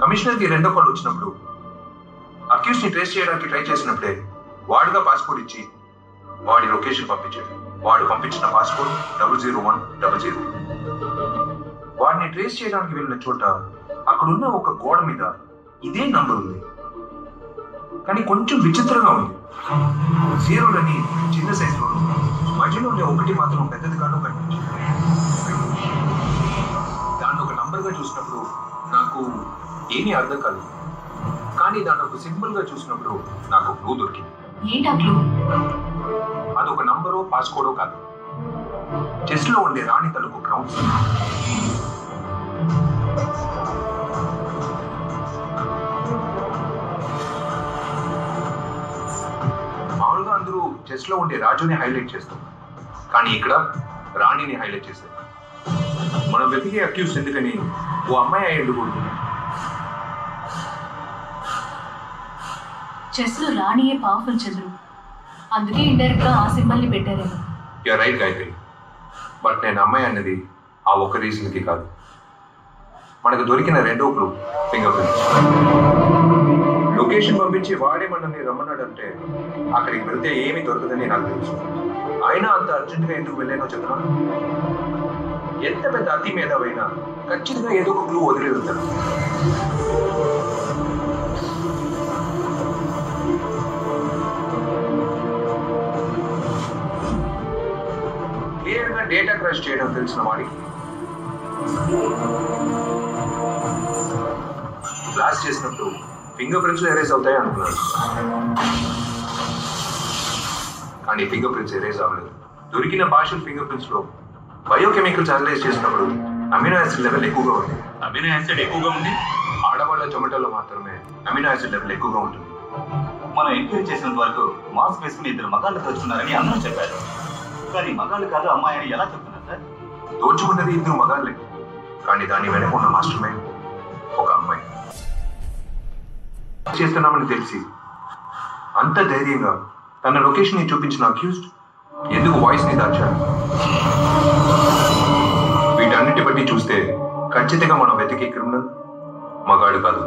Commissioner కి రెండో call వచ్చినప్పుడు అక్యూస్ ని ట్రేస్ చేయడానికి ట్రై చేసినప్పుడే వాడుగా పాస్పోర్ట్ ఇచ్చి వాడి లొకేషన్ పంపించాడు. వాడు పంపించిన పాస్పోర్ట్ 00100. వాడిని ట్రేస్ చేయడానికి వెళ్ళిన చోట అక్కడున్న ఒక గోడ మీద ఇదే నంబర్ ఉంది. కానీ కొంచెం విచిత్రంగా ఉంది. జీరోలని చిన్న సైజులో, మధ్యలో ఉండే ఒకటి మాత్రం పెద్దదిగానూ కనిపించింది. దాన్ని ఒక నంబర్గా చూసినప్పుడు నాకు ఏమీ అర్థం కాలేదు. కానీ దాన్ని ఒక సింబల్ గా చూసినప్పుడు నాకు క్లూ దొరికింది. అదొక నంబరో పాస్కోడో కాదు, చెస్ లో ఉండే రాణి తలుపు గ్రౌండ్స్. మామూలుగా అందరూ చెస్ లో ఉండే రాజుని హైలైట్ చేస్తాం, కానీ ఇక్కడ రాణిని హైలైట్ చేస్తారు. మనం వెతికే అక్యూస్ ఎందుకని ఓ అమ్మాయి అయ్యేందుకు. చెస్ లో రాణియే పవర్ఫుల్ చంద్రు, అందుకే ఇండైరెక్ట్ గా ఆ సింబల్ ని పెట్టారేమో. యూఆర్ రైట్ గాయత్రి, బట్ నేను అమ్మాయి అన్నది ఆ ఒక్క రీజన్ కి కాదు. మనకు దొరికిన రెండో క్లూ ఫింగర్ ప్రింట్స్. లొకేషన్ పంపించి వాడే మనల్ని రమ్మన్నాడంటే అక్కడికి వెళ్తే ఏమీ దొరకదని నాకు తెలుసు. అయినా అంత అర్జెంటుగా ఎందుకు వెళ్ళానో చెప్తున్నాను. ఎంత పెద్ద అతి మేధావైనా ఖచ్చితంగా ఏదో ఒక క్లూ వదిలి వెళ్తాను. క్లియర్ గా డేటా క్రాష్ చేయడం తెలిసిన వాడికి బ్లాస్ట్ చేసినప్పుడు ఫింగర్ ప్రింట్స్ ఎరేజ్ అవుతాయి అనుకున్నాను, కానీ ఫింగర్ ప్రింట్స్ ఎరేజ్ అవ్వలేదు. దొరికిన పార్షియల్ ఫింగర్ ప్రింట్స్ లో బయోకెమికల్స్ అనలైజ్ చేసినప్పుడు అమినో యాసిడ్ లెవెల్ ఎక్కువగా ఉంది. అమినో యాసిడ్ ఎక్కువగా ఉంది. ఆడవాళ్ళ జొమాటోలో మాత్రమే అమినో యాసిడ్ లెవెల్ ఎక్కువగా ఉంటుంది. మనం ఎంక్వైరీ చేసినంత వరకు మాస్క్ వేసుకుని ఇద్దరు మగాళ్ళు దోచుకున్నారని అందరూ చెప్పారు. కానీ మగాళ్ళు కాదు అమ్మాయి అని ఎలా చెప్తున్నారు సార్? దోచుకున్నది ఇద్దరు మగాళ్ళే, కానీ దాని వెనక ఉన్న మాస్టర్ మైండ్ ఒక అమ్మాయి. చేస్తున్నామని తెలిసి అంత ధైర్యంగా తన లొకేషన్ ని చూపించిన అక్యూజ్డ్ ఎందుకు వాయిస్ ని దాచారు? వీటన్నిటి బట్టి చూస్తే ఖచ్చితంగా మనం వెతికే క్రిమినల్ మగాడు కాదు.